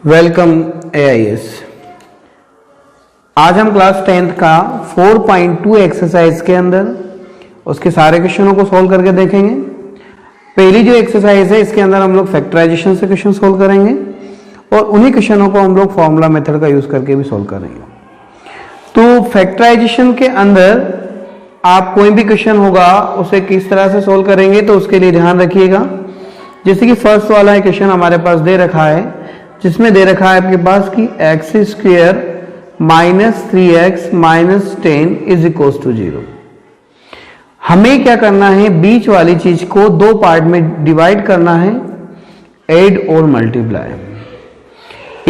Welcome AIS। आज हम class 10th का 4.2 एक्सरसाइज के अंदर उसके सारे क्वेश्चनों को सॉल्व करके देखेंगे। पहली जो एक्सरसाइज है इसके अंदर हम लोग फैक्टराइजेशन से क्वेश्चन सॉल्व करेंगे और उन्हीं क्वेश्चनों को हम लोग फॉर्मूला मेथड का यूज करके भी सॉल्व करेंगे। तो फैक्टराइजेशन के अंदर आप कोई भी क्वेश्चन होगा उसे किस तरह से सॉल्व करेंगे तो उसके लिए ध्यान रखिएगा। जैसे कि फर्स्ट वाला क्वेश्चन हमारे पास दे रखा है जिसमें दे रखा है आपके पास कि x square minus 3x minus 10 is equals to 0। हमें क्या करना है, बीच वाली चीज को दो पार्ट में डिवाइड करना है, ऐड और मल्टीप्लाई।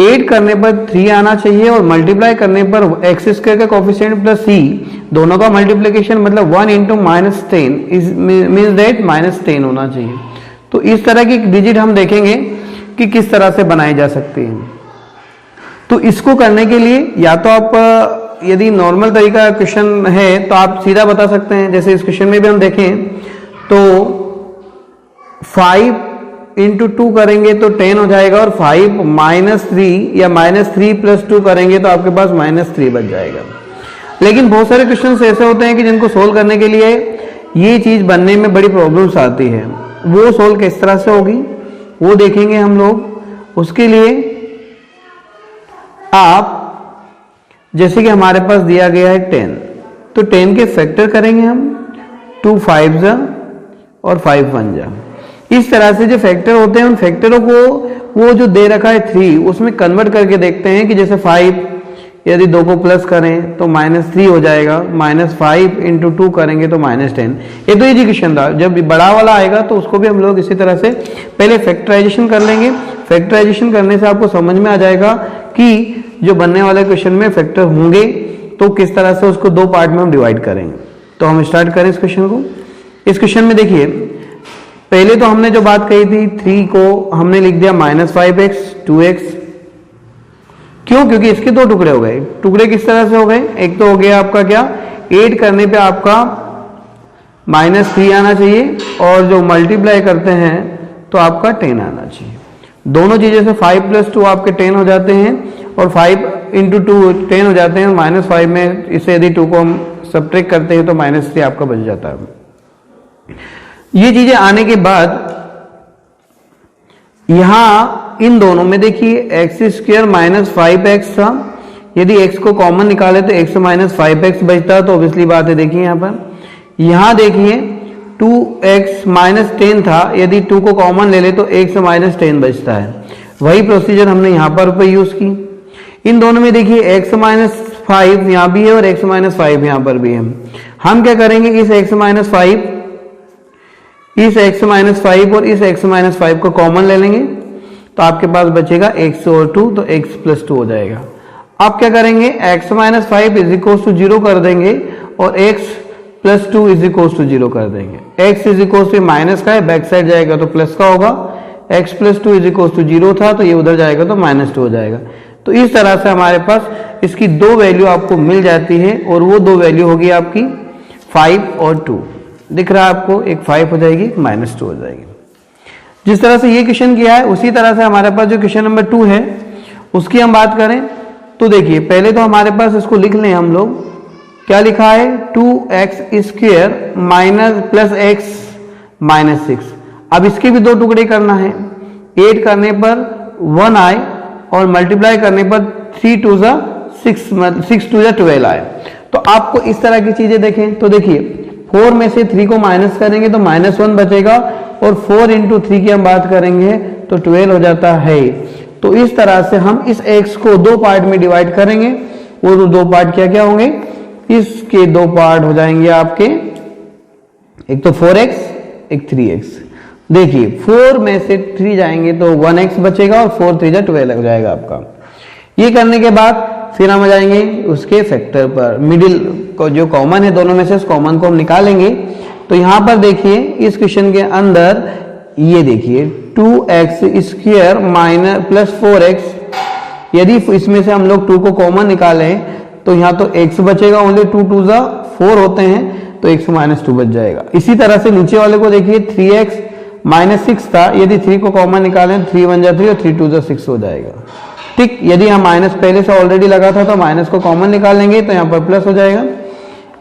ऐड करने पर 3 आना चाहिए और मल्टीप्लाई करने पर एक्स स्क्वायर का कोफिशिएंट प्लस c दोनों का मल्टीप्लिकेशन मतलब 1 into minus 10 is means that minus 10 होना चाहिए। तो इस तरह की डिजिट हम देखेंगे कि किस तरह से बनाई जा सकती है। तो इसको करने के लिए या तो आप यदि नॉर्मल तरीका क्वेश्चन है तो आप सीधा बता सकते हैं। जैसे इस क्वेश्चन में भी हम देखें तो 5 इंटू 2 करेंगे तो 10 हो जाएगा और 5 माइनस 3 या माइनस 3 प्लस 2 करेंगे तो आपके पास माइनस 3 बच जाएगा। लेकिन बहुत सारे क्वेश्चन ऐसे होते हैं कि जिनको सोल्व करने के लिए ये चीज बनने में बड़ी प्रॉब्लम्स आती है। वो सोल्व किस तरह से होगी वो देखेंगे हम लोग। उसके लिए आप जैसे कि हमारे पास दिया गया है 10, तो 10 के फैक्टर करेंगे हम 2 5 जा और 5 1 जा। इस तरह से जो फैक्टर होते हैं उन फैक्टरों को वो जो दे रखा है 3 उसमें कन्वर्ट करके देखते हैं कि जैसे 5 यदि 2 को प्लस करें तो माइनस 3 हो जाएगा, माइनस 5 इंटू 2 करेंगे तो माइनस 10। ये तो एजुकेशन था। जब बड़ा वाला आएगा तो उसको भी हम लोग इसी तरह से पहले फैक्टराइजेशन कर लेंगे। फैक्टराइजेशन करने से आपको समझ में आ जाएगा कि जो बनने वाले क्वेश्चन में फैक्टर होंगे तो किस तरह से उसको दो पार्ट में हम डिवाइड करेंगे। तो हम स्टार्ट करें इस क्वेश्चन को। इस क्वेश्चन में देखिए पहले तो हमने जो बात कही थी 3 को हमने लिख दिया माइनस 5x 2x। क्यों? क्योंकि इसके दो टुकड़े हो गए। टुकड़े किस तरह से हो गए, एक तो हो गया आपका क्या, ऐड करने पे आपका माइनस 3 आना चाहिए और जो मल्टीप्लाई करते हैं तो आपका 10 आना चाहिए। दोनों चीजें से 5 प्लस 2 आपके 10 हो जाते हैं और 5 इंटू 2 10 हो जाते हैं। माइनस 5 में इसे यदि 2 को हम सब्ट्रैक्ट करते हैं तो माइनस 3 आपका बच जाता है। ये चीजें आने के बाद यहां इन दोनों में देखिए एक्स स्क्वायर माइनस 5x था। यदि x को कॉमन निकाले तो x माइनस 5x बचता। तो ऑब्वियसली बात है, देखिए यहां देखिए 2x माइनस 10 था। यदि 2 को कॉमन ले ले तो x माइनस 10 बचता है। वही प्रोसीजर हमने यहां पर यूज की। इन दोनों में देखिए x माइनस 5 यहां भी है और x माइनस 5 यहां पर भी है। हम क्या करेंगे, इस x माइनस 5 इस x माइनस 5 और इस x माइनस 5 को कॉमन ले लेंगे तो आपके पास बचेगा x और 2, तो x प्लस 2 हो जाएगा। आप क्या करेंगे, x minus 5 is equal to 0 कर देंगे और x plus 2 is equal to 0 कर देंगे। x is equal to minus का है, बैक साइड जाएगा तो प्लस का होगा। x plus 2 is equal to 0 था तो ये उधर जाएगा तो माइनस 2 हो जाएगा। तो इस तरह से हमारे पास इसकी दो वैल्यू आपको मिल जाती है और वो दो वैल्यू होगी आपकी 5 और 2। दिख रहा है आपको, एक 5 हो जाएगी, माइनस 2 हो जाएगी। जिस तरह से ये क्वेश्चन किया है उसी तरह से हमारे पास जो क्वेश्चन नंबर 2 है उसकी हम बात करें तो देखिए पहले तो हमारे पास इसको लिख लें हम लोग। क्या लिखा है, 2x square minus plus x minus 6। अब इसके भी दो टुकड़े करना है। ऐड करने पर 1 आए और मल्टीप्लाई करने पर 3 2 जा 6 6 2 जा 12 आए। तो आपको इस तरह की चीजें देखें तो देखिए 4 में से 3 को माइनस करेंगे तो माइनस 1 बचेगा और 4 इंटू 3 की हम बात करेंगे तो 12 हो जाता है। तो इस तरह से हम इस x को दो पार्ट में डिवाइड करेंगे। वो दो पार्ट क्या क्या होंगे, इसके दो पार्ट हो जाएंगे आपके, एक तो 4x एक 3x। देखिए 4 में से 3 जाएंगे तो 1x बचेगा और 4 3 जा 12 हो जाएगा आपका। ये करने के बाद फिर हम आ जाएंगे उसके फैक्टर पर। मिडिल को जो कॉमन है दोनों में से उस कॉमन को हम निकालेंगे। तो यहां पर देखिए इस क्वेश्चन के अंदर ये देखिए 2x square minus plus 4x। यदि इसमें से हम लोग 2 को कॉमन निकालें तो यहां तो x बचेगा, ओनली 2 2 जा 4 होते हैं तो x माइनस 2 बच जाएगा। इसी तरह से नीचे वाले को देखिए 3x माइनस 6 था। यदि 3 को कॉमन निकालें 3 1 जा 3 और 3 2 जा 6 हो जाएगा। ठीक, यदि हम माइनस पहले से ऑलरेडी लगा था तो माइनस को कॉमन निकाल लेंगे तो यहाँ पर प्लस हो जाएगा।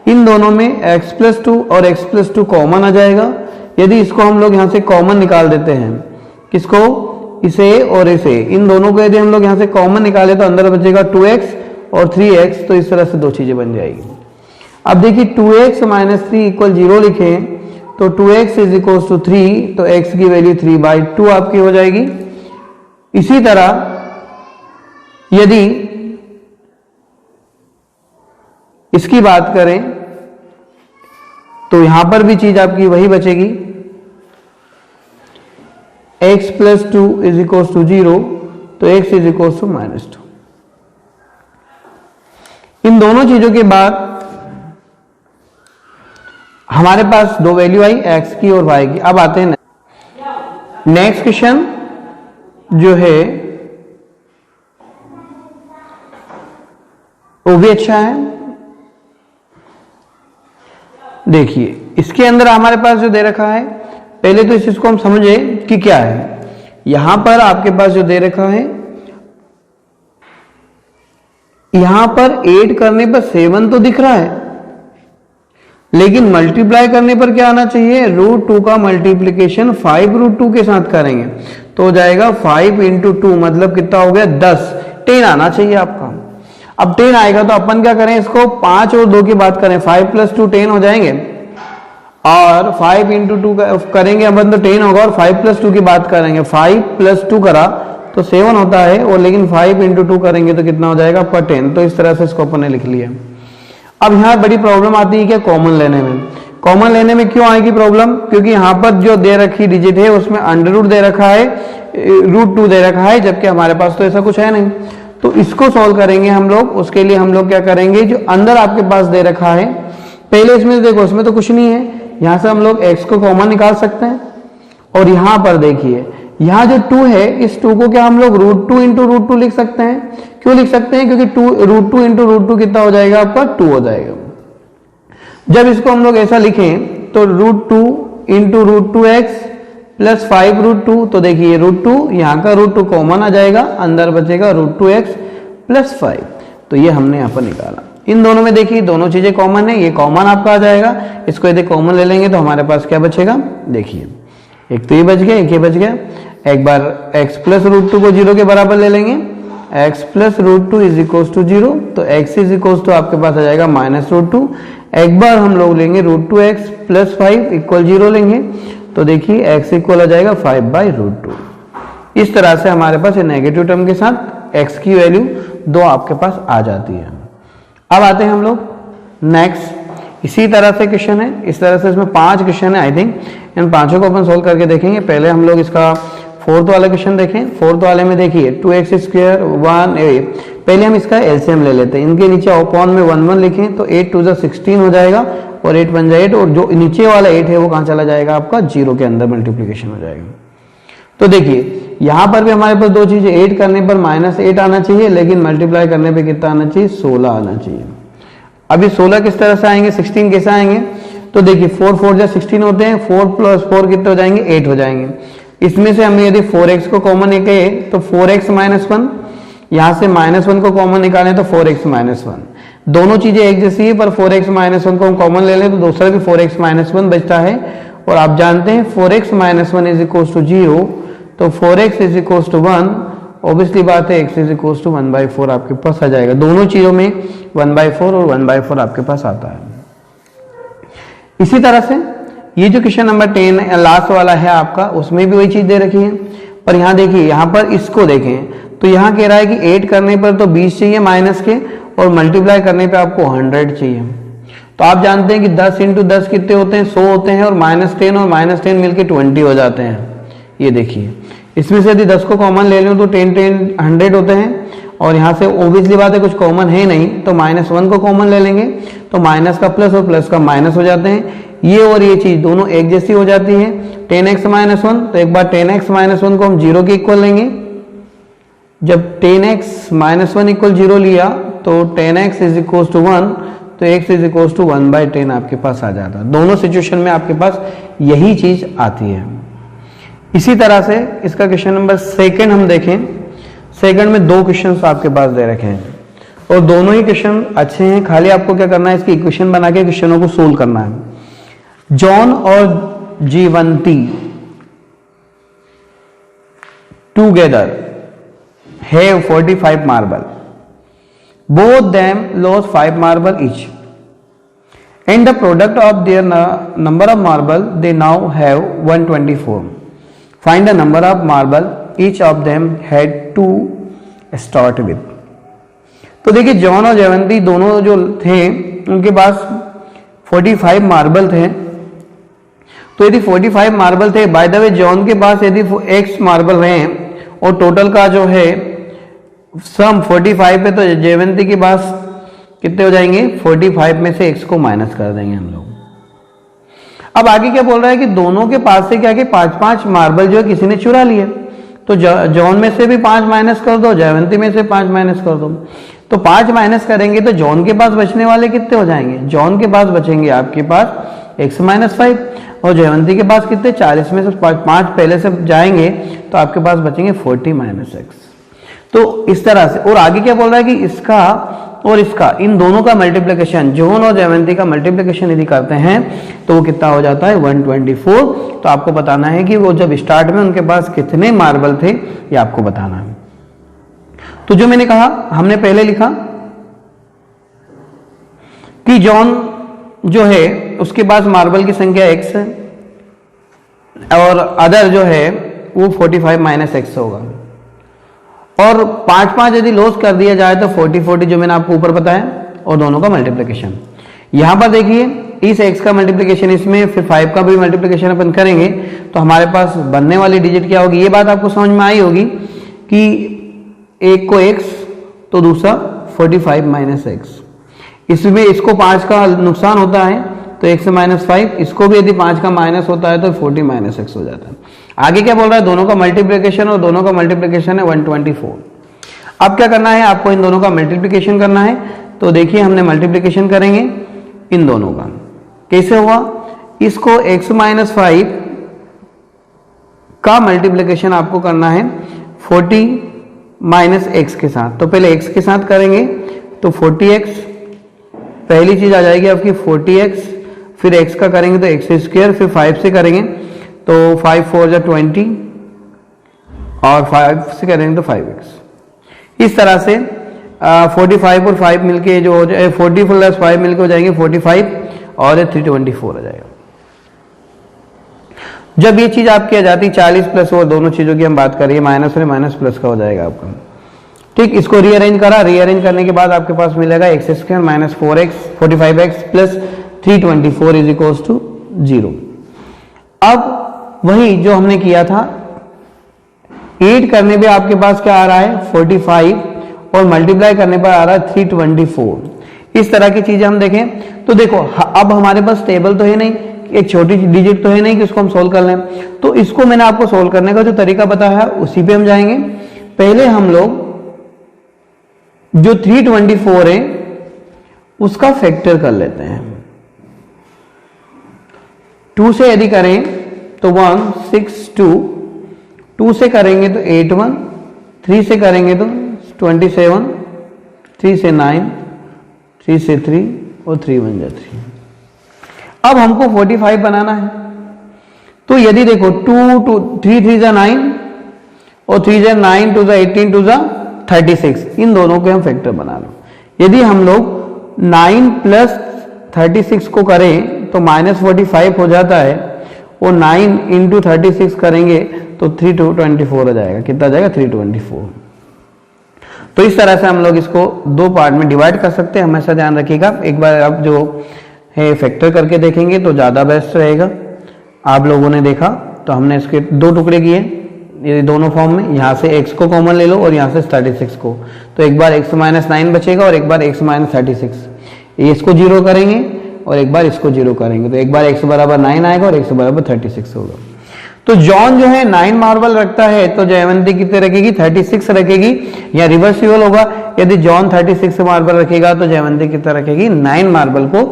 इन दोनों में x+2 और x+2 कॉमन आ जाएगा। यदि इसको हम लोग यहाँ से कॉमन निकाल देते हैं, किसको, इसे और इसे, इन दोनों को यदि हम लोग यहाँ से कॉमन निकाले तो अंदर बचेगा 2x और 3x, तो इस तरह से दो चीजें बन जाएगी। अब देखिए 2x - 3 = 0 लिखे तो 2x = 3, तो x की वैल्यू 3/2 आपकी हो जाएगी। इसी तरह यदि इसकी बात करें तो यहां पर भी चीज आपकी वही बचेगी, x+2 = 0, तो x = -2। इन दोनों चीजों के बाद हमारे पास दो वैल्यू आई, x की और y की। अब आते हैं नेक्स्ट क्वेश्चन जो है वो भी अच्छा है। देखिए इसके अंदर हमारे पास जो दे रखा है, पहले तो इस चीज को हम समझे कि क्या है। यहां पर आपके पास जो दे रखा है, यहां पर 8 करने पर 7 तो दिख रहा है, लेकिन मल्टीप्लाई करने पर क्या आना चाहिए, √2 का मल्टीप्लीकेशन 5√2 के साथ करेंगे तो हो जाएगा 5 × 2, मतलब कितना हो गया 10। 10 आना चाहिए आपका। अब 10 आएगा तो अपन क्या करें, इसको 5 और 2 की बात करें, 5 + 2 10 हो जाएंगे, और 5 × 2 करेंगे अपन तो 10 होगा, और 5 + 2 की बात करेंगे, 5 + 2 करा तो 7 होता है, और लेकिन 5 × 2 करेंगे तो कितना हो जाएगा आपका 10। तो इस तरह से इसको अपन ने लिख लिया। अब यहाँ बड़ी प्रॉब्लम आती है क्या, कॉमन लेने में। कॉमन लेने में क्यों आएगी प्रॉब्लम, क्योंकि यहाँ पर जो दे रखी डिजिट है उसमें √ दे रखा है, √2 दे रखा है, जबकि हमारे पास तो ऐसा कुछ है नहीं। तो इसको सॉल्व करेंगे हम लोग। उसके लिए हम लोग क्या करेंगे, जो अंदर आपके पास दे रखा है, पहले इसमें देखो, इसमें तो कुछ नहीं है, यहां से हम लोग x को कॉमन निकाल सकते हैं। और यहां पर देखिए, यहां जो 2 है, इस 2 को क्या हम लोग √2 × √2 लिख सकते हैं। क्यों लिख सकते हैं, क्योंकि √2 × √2 कितना हो जाएगा आपका 2 हो जाएगा। जब इसको हम लोग ऐसा लिखें तो √2 × √2x + 5√2, तो देखिए √2, यहाँ का √2 कॉमन आ जाएगा, अंदर बचेगा √2x + 5। तो ये हमने यहाँ पर निकाला। इन दोनों में देखिए दोनों चीजें कॉमन है, ये कॉमन आपका आ जाएगा। इसको यदि कॉमन ले लेंगे तो हमारे पास क्या बचेगा, देखिए एक तो ये बच गया, एक ये बच गया। एक बार x + √2 को 0 के बराबर ले लेंगे, x + √2 = 0, तो x = आपके पास आ जाएगा -√2। एक बार हम लोग लेंगे √2x + 5 = 0 लेंगे, तो देखिए x = आ जाएगा 5/√2। इस तरह से हमारे पास नेगेटिव टर्म के साथ x की वैल्यू 2 आपके पास आ जाती है। अब आते हैं हम लोग नेक्स्ट। इसी तरह से क्वेश्चन है, इस तरह से इसमें 5 क्वेश्चन है। आई थिंक इन पांचों को अपन सोल्व करके देखेंगे। पहले हम लोग इसका 4th वाला क्वेश्चन देखें। 4th वाले में देखिए 2x² 1a, पहले हम इसका एलसीएम ले लेते हैं। इनके नीचे अपॉन में 1 1 लिखें तो 8 2 16 हो जाएगा, और 8 1 8, और जो नीचे वाला 8 है वो कहाँ चला जाएगा आपका 0 के अंदर मल्टीप्लीकेशन हो जाएगा। तो देखिए यहाँ पर भी हमारे पास दो चीजें, 8 करने पर -8 आना चाहिए, लेकिन मल्टीप्लाई करने पे कितना आना चाहिए, 16 आना चाहिए। अभी 16 किस तरह से आएंगे, 16 कैसे आएंगे, तो देखिए 4 4 जा 16 होते हैं, 4 + 4 कितने हो जाएंगे, 8 हो जाएंगे। इसमें से हमने यदि 4x को कॉमन निकाले तो 4x - 1, यहाँ से -1 को कॉमन निकालें तो 4x - 1। दोनों चीजें एक जैसी है, पर 4x - 1 को हम कॉमन ले लें तो दूसरा भी 4x - 1 बचता है। और आप जानते हैं 4x - 1 = 0, तो 4x = 1, ऑब्वियसली बात है x = 1/4 आपके पास आ जाएगा। दोनों चीजों में 1/4 और 1/4 आपके पास आता है। इसी तरह से ये जो क्वेश्चन नंबर 10 लास्ट वाला है आपका, उसमें भी वही चीज दे रखी है, पर यहाँ देखिए, यहाँ पर इसको देखें तो यहाँ कह रहा है कि 8 करने पर तो 20 चाहिए माइनस के, और मल्टीप्लाई करने पे आपको 100 चाहिए। तो आप जानते हैं कि 10 × 10 कितने होते हैं, 100 होते हैं, और -10 और -10 मिलके 20 हो जाते हैं। ये देखिए, इसमें से यदि 10 को कॉमन ले लो तो 10 10 100 होते हैं, और यहाँ से ओब्वियसली बात है कुछ कॉमन है नहीं, तो -1 को कॉमन ले लेंगे तो माइनस का प्लस और प्लस का माइनस हो जाते हैं। ये और ये चीज दोनों एक जैसी हो जाती है। 10x - 1, तो एक बार 10x - 1 को हम 0 के इक्वल लेंगे। जब 10x - 1 = 0 लिया तो 10x = 1, तो x = 1/10 आपके पास आ जाता है। दोनों सिचुएशन में आपके पास यही चीज आती है। इसी तरह से इसका क्वेश्चन नंबर 2 हम देखें। सेकंड में 2 क्वेश्चंस आपके पास दे रखे हैं और दोनों ही क्वेश्चन अच्छे हैं, खाली आपको क्या करना है, इसकी इक्वेशन बना के क्वेश्चनों को सोल्व करना है। जॉन और Jeevanti together have 45 marble, both them lost 5 marble each, and the product of their number of marble they now have 124. Find the number of marble each of them had to start with. तो देखिए John और जयवंती दोनों जो थे उनके पास 45 marble थे। तो यदि 45 मार्बल थे, बाय द वे जॉन के पास यदि x मार्बल रहे और टोटल का जो है सम 45 पे, तो जयवंती के पास कितने हो जाएंगे, 45 में से x को माइनस कर देंगे हम लोग। अब आगे क्या बोल रहा है कि दोनों के पास से क्या कि 5-5 मार्बल जो है किसी ने चुरा लिए, तो जॉन में से भी 5 माइनस कर दो, जयवंती में से 5 माइनस कर दो। तो 5 माइनस करेंगे तो जॉन के पास बचने वाले कितने हो जाएंगे, जॉन के पास बचेंगे आपके पास x माइनस 5 और जयवंती के पास कितने, 40 में से 5 पहले से जाएंगे तो आपके पास बचेंगे 40 माइनस x। तो इस तरह से, और आगे क्या बोल रहा है कि इसका और इसका, इन दोनों का मल्टीप्लिकेशन, जॉन और जयवंती का मल्टीप्लिकेशन यदि करते हैं तो वो कितना हो जाता है, 124। तो आपको बताना है कि वो जब स्टार्ट में उनके पास कितने मार्बल थे, ये आपको बताना है। तो जो मैंने कहा, हमने पहले लिखा कि जॉन जो है उसके पास मार्बल की संख्या x है और अदर जो है वो 45 माइनस x होगा, और 5-5 यदि लॉस कर दिया जाए तो 40-40 जो मैंने आपको ऊपर बताया, और दोनों का मल्टीप्लिकेशन। यहां पर देखिए इस x का मल्टीप्लिकेशन इसमें, फिर 5 का भी मल्टीप्लिकेशन अपन करेंगे तो हमारे पास बनने वाली डिजिट क्या होगी, ये बात आपको समझ में आई होगी कि एक को x तो दूसरा 45 माइनस x। इसमें इसको 5 का नुकसान होता है तो x माइनस 5, इसको भी यदि 5 का माइनस होता है तो 40 माइनस x हो जाता है। आगे क्या बोल रहा है, दोनों का मल्टीप्लिकेशन, और दोनों का मल्टीप्लिकेशन है 124। अब क्या करना है, आपको इन दोनों का मल्टीप्लिकेशन करना है। तो देखिए हमने मल्टीप्लिकेशन करेंगे इन दोनों का, कैसे हुआ, इसको x माइनस 5 का मल्टीप्लिकेशन आपको करना है 40 माइनस x के साथ। तो पहले x के साथ करेंगे तो 40x, पहली चीज आ जाएगी आपकी 40x, फिर x का करेंगे तो x स्क्वायर, फिर 5 से करेंगे तो 5 4 जा 20 और 5 से करेंगे तो 5x। इस तरह से 45 और 5 मिलके जो हो जाए 40 प्लस 5 मिलके हो जाएंगे 45 और 324 आ जाएगा। जब ये चीज आपकी आ जाती 40 प्लस, और दोनों चीजों की हम बात करिए, माइनस और माइनस प्लस का हो जाएगा आपका। ठीक, इसको रीअरेंज करा, रीअरेंज करने के बाद आपके पास मिलेगा x square minus 4x 45x plus 324 is equals to 0। अब वही जो हमने किया था, 8 करने पे आपके पास क्या आ रहा है 45 और मल्टीप्लाई करने पर आ रहा है 324। इस तरह की चीजें हम देखें तो देखो अब हमारे पास टेबल तो है नहीं, एक छोटी डिजिट तो है नहीं कि उसको हम सोल्व कर लें। तो इसको मैंने आपको सोल्व करने का जो तरीका बताया उसी पे हम जाएंगे। पहले हम लोग जो 324 है उसका फैक्टर कर लेते हैं। 2 से यदि करें तो 1 6 2, 2 से करेंगे तो 8 1, 3 से करेंगे तो 27, 3 से 9, 3 से 3 और 3 1 जा 3। अब हमको 45 बनाना है। तो यदि देखो 2 3 3 जा 9 और 3 जा 9 2 जा 18 2 जा 36, इन दोनों के हम फैक्टर बना लो। यदि हम लोग 9 प्लस 36 को करें तो माइनस 45 हो जाता है, और 9 इंटू 36 करेंगे तो 324 हो जाएगा। कितना जाएगा 324। तो इस तरह से हम लोग इसको 2 पार्ट में डिवाइड कर सकते हैं, हमेशा ध्यान रखिएगा। एक बार आप जो है फैक्टर करके देखेंगे तो ज़्यादा बेस्ट रहेगा। आप लोगों ने देखा तो हमने इसके 2 टुकड़े किए, ये दोनों फॉर्म में, यहाँ से x को कॉमन ले लो और यहाँ से 36 को, तो एक बार x माइनस 9 बचेगा और एक बार x माइनस 36। इसको 0 करेंगे और एक बार इसको 0 करेंगे, तो एक बार x बराबर 9 आएगा और x बराबर 36 होगा। तो जॉन जो है 9 मार्बल रखता है तो जयवंती कितने रखेगी 36 रखेगी, या रिवर्सिबल होगा, यदि जॉन 36 मार्बल रखेगा तो जयवंती कितना रखेगी 9 मार्बल को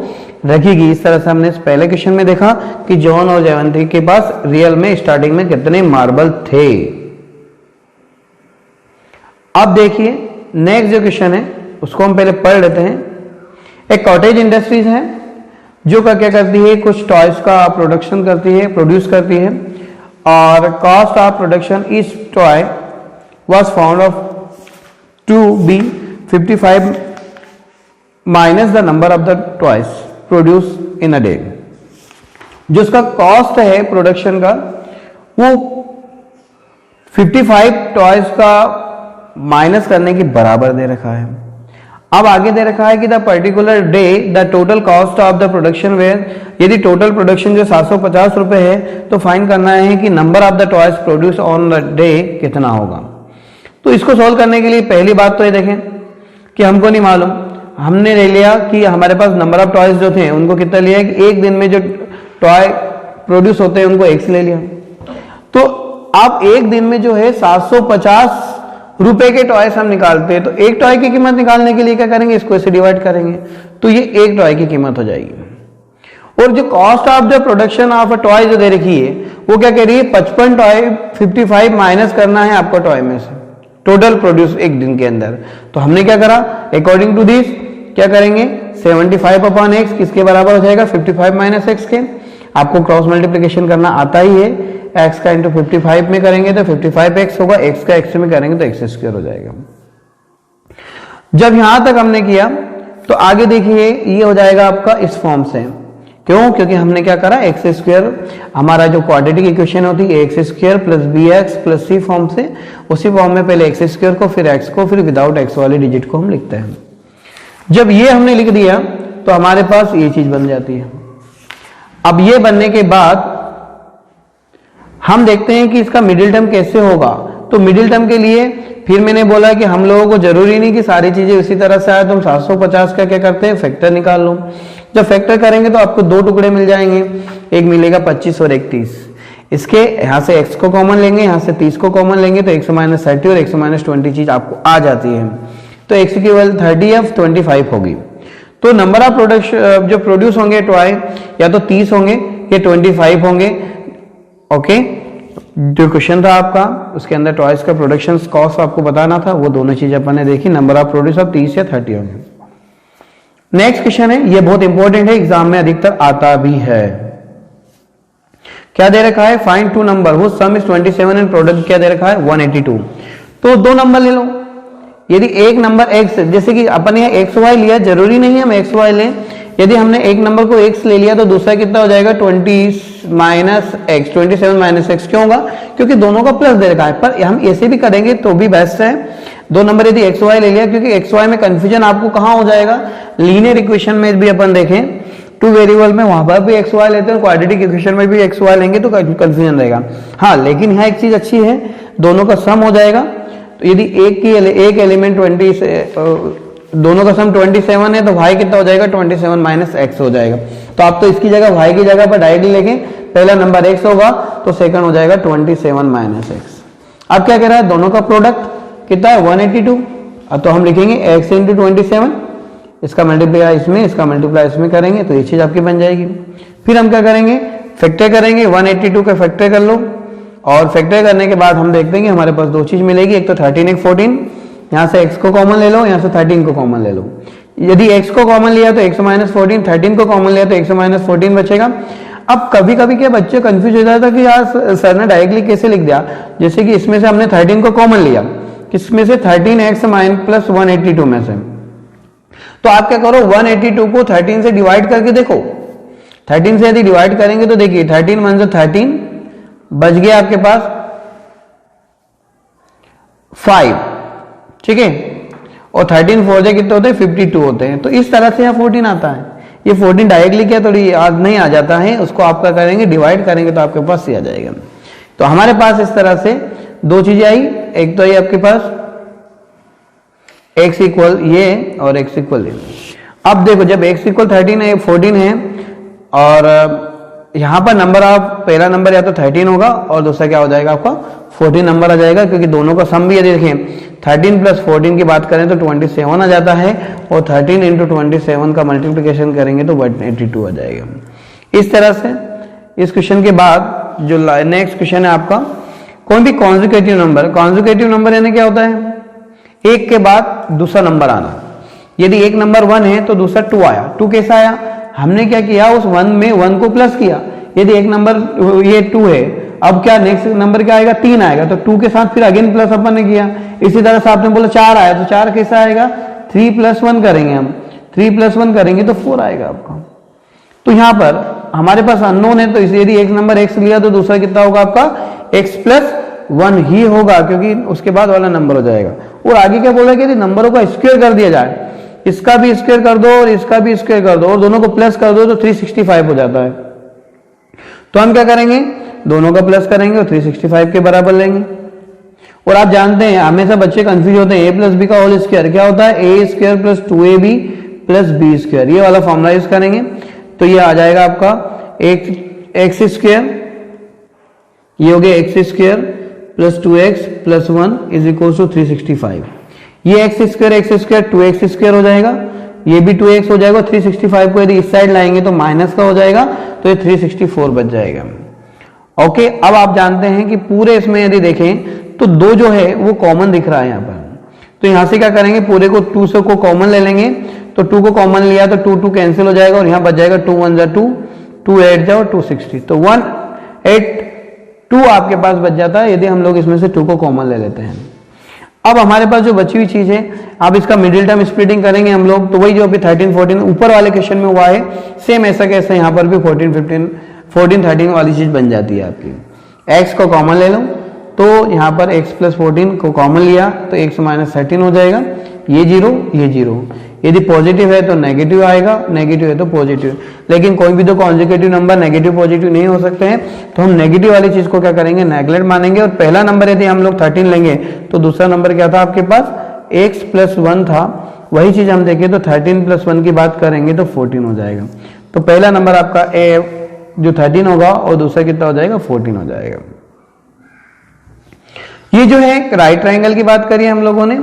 रखेगी। इस तरह से हमने इस पहले क्वेश्चन में देखा कि जॉन और जयवंती के पास रियल में स्टार्टिंग में कितने मार्बल थे। अब देखिए नेक्स्ट जो क्वेश्चन है उसको हम पहले पढ़ लेते हैं। एक कॉटेज इंडस्ट्रीज है जो क्या करती है, कुछ टॉयज का प्रोडक्शन करती है, प्रोड्यूस करती है, और कॉस्ट ऑफ प्रोडक्शन इस toy was found of to be 55 minus the number of the toys produce in a day. जो उसका कॉस्ट है प्रोडक्शन का वो 55 टॉयज का माइनस करने के बराबर दे रखा है। अब आगे दे रखा है कि the particular day the total cost of the production were, यदि टोटल प्रोडक्शन जो 750 रुपए है तो फाइंड करना है कि number of the toys produce on the day कितना होगा। तो इसको सोल्व करने के लिए पहली बात तो ये देखें कि हमको नहीं मालूम, हमने ले लिया कि हमारे पास नंबर ऑफ टॉयज जो थे उनको कितना लिया है कि एक दिन में जो टॉय प्रोड्यूस होते हैं उनको एक्स ले लिया। तो आप एक दिन में जो है 750 रुपए के टॉयज हम निकालते हैं, तो एक टॉय की कीमत निकालने के लिए क्या करेंगे, इसको ऐसे डिवाइड करेंगे तो ये एक टॉय की कीमत हो जाएगी। और जो cost of the production of a toy जो दे रखी है वो क्या कह रही है, 55 टॉय 55 माइनस करना है आपको टॉय में से टोटल प्रोड्यूस एक दिन के अंदर। तो हमने क्या करा, अकॉर्डिंग टू दिस क्या करेंगे 75 अपॉन एक्स किसके बराबर हो जाएगा 55 माइनस एक्स के। आपको क्रॉस मल्टीप्लिकेशन करना आता ही है, x का इंटू 55 में करेंगे तो 55x होगा, x का x में करेंगे तो x स्क्वायर हो जाएगा। जब यहां तक हमने किया तो आगे देखिए ये हो जाएगा आपका इस फॉर्म से। क्यों, क्योंकि हमने क्या करा x स्क्वायर, हमारा जो क्वाड्रेटिक इक्वेशन होती है x square plus bx plus c form से, उसी फॉर्म में पहले x स्क्वायर को फिर x को फिर विदाउट x वाले डिजिट को हम लिखते हैं। जब ये हमने लिख दिया तो हमारे पास ये चीज बन जाती है। अब ये बनने के बाद हम देखते हैं कि इसका मिडिल टर्म कैसे होगा। तो मिडिल टर्म के लिए फिर मैंने बोला कि हम लोगों को जरूरी नहीं कि सारी चीजें उसी तरह से आए, तो हम 750 का क्या करते हैं फैक्टर निकाल लो। जब फैक्टर करेंगे तो आपको दो टुकड़े मिल जाएंगे, एक मिलेगा 25 और एक 30। इसके यहां से x को कॉमन लेंगे, यहां से 30 को कॉमन लेंगे तो x माइनस 30 और x माइनस 20 चीज आपको आ जाती है। तो x की वैल्यू 30 या 25 होगी। तो नंबर ऑफ प्रोडक्शन जो प्रोड्यूस होंगे टॉय या तो 30 होंगे या 25 होंगे। ओके, जो क्वेश्चन था आपका उसके अंदर टॉयज का प्रोडक्शन कॉस्ट आपको बताना था, वो दोनों चीजें अपन ने देखी। नंबर ऑफ प्रोड्यूस ऑफ 30 या 30 होंगे। नेक्स्ट क्वेश्चन है, ये बहुत इंपॉर्टेंट है, एग्जाम में अधिकतर आता भी है। क्या दे रखा है, find to number whose sum is 27 and product क्या दे रखा है 182। तो दो नंबर ले लो। यदि एक नंबर x, जैसे कि अपन यहाँ एक्स वाई लिया, जरूरी नहीं है हम एक्स वाई लें। यदि हमने एक नंबर को x ले लिया तो दूसरा कितना हो जाएगा 20 माइनस एक्स, 27 माइनस एक्स। क्यों होगा, क्योंकि दोनों का प्लस दे रखा है। पर हम ऐसे भी करेंगे तो भी बेस्ट है, दो नंबर यदि एक्स वाई ले लिया, क्योंकि एक्स वाई में कंफ्यूजन आपको कहाँ हो जाएगा, लीनियर इक्वेशन में भी अपन देखें टू वेरिएबल में वहां पर भी एक्स वाई लेते हैं, क्वाड्रेटिक इक्वेशन में भी एक्स वाई लेंगे तो कंफ्यूजन रहेगा। हाँ, लेकिन यहाँ एक चीज अच्छी है, दोनों का सम हो जाएगा। तो यदि एक एलिमेंट 20 से दोनों का सम 27 है तो y कितना हो जाएगा 27 माइनस एक्स हो जाएगा। तो आप तो इसकी जगह y की जगह पर डायरेक्टली लेंगे, पहला नंबर x होगा तो सेकंड हो जाएगा 27 माइनस एक्स। अब क्या कह रहा है, दोनों का प्रोडक्ट कितना है 182। अब तो हम लिखेंगे x इंटू 27, इसका मल्टीप्लाई इसमें, इसका मल्टीप्लाई इसमें करेंगे तो ये चीज आपकी बन जाएगी। फिर हम क्या करेंगे, फैक्टर करेंगे, 182 का फैक्टर कर लो, और फैक्टर करने के बाद हम देखते हैं कि हमारे पास दो चीज मिलेगी, एक तो 13 एक 14। यहाँ से x को कॉमन ले लो, यहाँ से 13 को कॉमन ले लो। यदि x को कॉमन लिया तो x माइनस 14, 13 को कॉमन लिया तो x माइनस 14 बचेगा। अब कभी कभी क्या बच्चे कंफ्यूज हो जाता है कि यार सर ने डायरेक्टली कैसे लिख दिया, जैसे कि इसमें से हमने 13 को कॉमन लिया, किसमें से 13x माइन प्लस 182 में से। तो आप क्या करो 182 को 13 से डिवाइड करके देखो। 13 से यदि डिवाइड करेंगे तो देखिए 13 वन से 13 बच गया आपके पास 5, ठीक है, और 13 4 से कितने होते हैं 52 होते हैं। तो इस तरह से यहाँ 14 आता है। ये 14 डायरेक्टली क्या थोड़ी याद नहीं आ जाता है, उसको आप क्या करेंगे डिवाइड करेंगे तो आपके पास ये आ जाएगा। तो हमारे पास इस तरह से दो चीजें आई, एक तो ये आपके पास x इक्वल ये और x इक्वल ये। अब देखो जब x इक्वल 13 है 14 है और यहां पर नंबर ऑफ पहला नंबर या तो 13 होगा और दूसरा क्या हो जाएगा आपका 14 नंबर आ जाएगा, क्योंकि दोनों का सम भी यदि देखें 13 प्लस 14 की बात करें तो 27 आ जाता है, और 13 इंटू 27 का मल्टीप्लिकेशन करेंगे तो 182 आ जाएगा। इस तरह से इस क्वेश्चन के बाद जो नेक्स्ट क्वेश्चन है आपका, कोई भी कॉन्जुगेटिव नंबर, कॉन्जुगेटिव नंबर यानी क्या होता है, एक के बाद दूसरा नंबर आना। यदि एक नंबर 1 है तो दूसरा 2 आया। 2 कैसा आया? हमने क्या किया, उस 1 में 1 को प्लस किया। यदि एक नंबर ये 2 है, अब क्या नेक्स्ट नंबर क्या आएगा? 3 आएगा, तो 2 के साथ फिर अगेन प्लस अपन ने किया। इसी तरह से आपने बोला 4 आया, तो 4 कैसा आएगा? 3 + 1 करेंगे हम, 3 + 1 करेंगे तो 4 आएगा आपका। तो यहां पर हमारे पास अननोन है, तो यदि एक नंबर x लिया तो दूसरा कितना होगा आपका? x + 1 ही होगा, क्योंकि उसके बाद वाला नंबर हो जाएगा। और आगे क्या बोला कि यदि नंबरों का स्क्वायर कर दिया जाए, इसका भी स्क्वायर कर दो और इसका भी स्क्वायर कर दो और दोनों को प्लस कर दो, तो 365 हो जाता है। तो हम क्या करेंगे? दोनों का प्लस करेंगे और 365 के बराबर लेंगे। और आप जानते हैं हमेशा बच्चे कंफ्यूज होते हैं, a + b का होल स्क्वायर क्या होता है? a² + 2ab + b²। ये वाला फॉर्मूला यूज करेंगे तो ये आ जाएगा आपका x², ये हो गया x² + 2x + 1 = 365। ये x² 2x² हो जाएगा, ये भी 2x हो जाएगा। 365 को यदि इस साइड लाएंगे तो माइनस का हो जाएगा, तो ये 364 बच जाएगा। ओके, अब आप जानते हैं कि पूरे इसमें यदि देखें तो 2 जो है वो कॉमन दिख रहा है यहाँ पर। तो यहां से क्या करेंगे? पूरे को 2 से को कॉमन ले लेंगे, तो 2 को कॉमन लिया तो 2 कैंसिल हो जाएगा और यहां बच जाएगा 2 × 1 = 2, 2 8 जाओ 260, तो 182 आपके पास बच जाता है यदि हम लोग इसमें से 2 को कॉमन ले लेते हैं। अब हमारे पास जो बची हुई चीज है, अब इसका मिडिल टर्म स्प्लिटिंग करेंगे हम लोग, तो वही जो अभी 13 14 ऊपर वाले क्वेश्चन में हुआ है, सेम ऐसा कैसा यहाँ पर भी 14 15 14 13 वाली चीज बन जाती है आपकी। x को कॉमन ले लो, तो यहाँ पर x + 14 को कॉमन लिया तो x - 13 हो जाएगा। ये 0, ये 0। यदि पॉजिटिव है तो नेगेटिव आएगा, नेगेटिव है तो पॉजिटिव। लेकिन कोई भी दो कॉन्जिक्यूटिव नंबर नेगेटिव पॉजिटिव नहीं हो सकते हैं, तो हम नेगेटिव वाली चीज को क्या करेंगे? नेगलेक्ट मानेंगे। और पहला नंबर यदि हम लोग 13 लेंगे तो दूसरा नंबर क्या था आपके पास? x + 1 था। वही चीज हम देखें तो 13 + 1 की बात करेंगे तो 14 हो जाएगा। तो पहला नंबर आपका जो 13 होगा और दूसरा कितना हो जाएगा? 14 हो जाएगा। ये जो है राइट ट्रायंगल की बात करिए हम लोगों ने।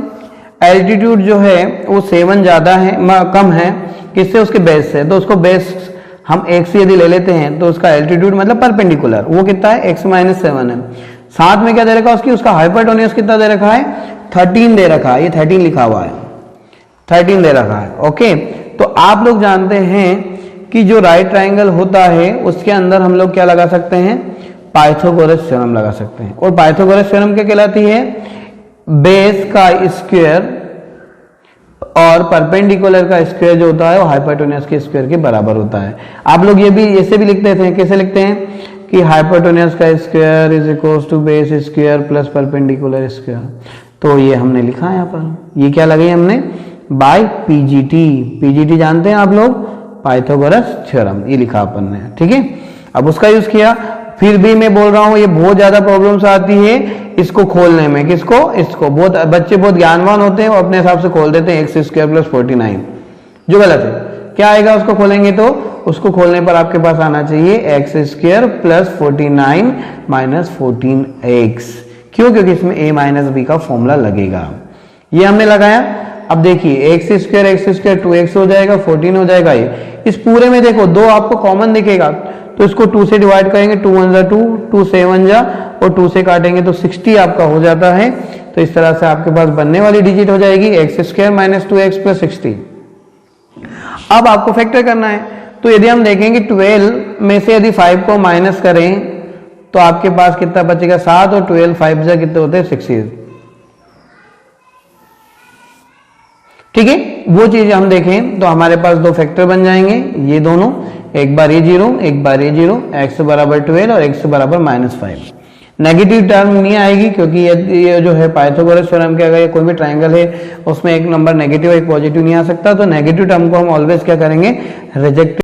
एल्टीट्यूड जो है वो 7 ज्यादा है, कम है किससे? उसके बेस से। तो उसको बेस हम x यदि ले लेते हैं तो उसका एल्टीट्यूड मतलब परपेंडिकुलर वो कितना है? x - 7 है। साथ में क्या दे रखा है? उसका हाइपोटेन्यूज कितना दे रखा है? 13 दे रखा है। ये 13 लिखा हुआ है, 13 दे रखा है। ओके, तो आप लोग जानते हैं कि जो राइट ट्रायंगल होता है उसके अंदर हम लोग क्या लगा सकते हैं? पाइथागोरस थ्योरम लगा सकते हैं। और पाइथागोरस थ्योरम क्या कहलाती है? बेस का स्क्वायर और परपेंडिकुलर का स्क्वायर जो होता है वो हाइपोटेन्यूज के स्क्वायर के बराबर होता है। आप लोग ये भी ऐसे भी लिखते थे, कैसे लिखते हैं कि हाइपोटेन्यूज का square = base square + perpendicular square. तो ये हमने लिखा है यहाँ पर। ये क्या लगे हमने? बाय पीजीटी जानते हैं आप लोग, पाइथागोरस थ्योरम, ये लिखा अपन ने। ठीक है, अब उसका यूज किया। फिर भी मैं बोल रहा हूं ये बहुत ज्यादा प्रॉब्लम्स आती है इसको खोलने में। किसको? इसको। बहुत बच्चे बहुत ज्ञानवान होते हैं, वो अपने हिसाब से खोल देते हैं x² + 49, जो गलत है। क्या आएगा उसको खोलेंगे तो? उसको खोलने पर आपके पास आना चाहिए x² + 49 - 14x। क्यों? क्योंकि इसमें a - b का फॉर्मूला लगेगा। ये हमने लगाया। अब देखिए x² 2x हो जाएगा, 14 हो जाएगा। ये इस पूरे में देखो 2 आपको कॉमन दिखेगा, तो इसको 2 से डिवाइड करेंगे, 2 × 1 = 2, 2 7 जा और 2 से काटेंगे तो 60 आपका हो जाता है। तो इस तरह से आपके पास बनने वाली डिजिट हो जाएगी x² - 2x + 60। अब आपको फैक्टर करना है, तो यदि हम देखेंगे 12 में से यदि 5 को माइनस करें तो आपके पास कितना बचेगा? 7 और 12 5 जा कितने होते हैं? 60। ठीक है, वो चीज हम देखें तो हमारे पास 2 फैक्टर बन जाएंगे, ये दोनों, एक बार ये 0 एक बार ये 0, x = 12 और x = -5। नेगेटिव टर्म नहीं आएगी क्योंकि ये जो है पाइथागोरस थ्योरम के अगर कोई भी ट्रायंगल है उसमें एक नंबर नेगेटिव एक पॉजिटिव नहीं आ सकता, तो नेगेटिव टर्म को हम ऑलवेज क्या करेंगे? रिजेक्ट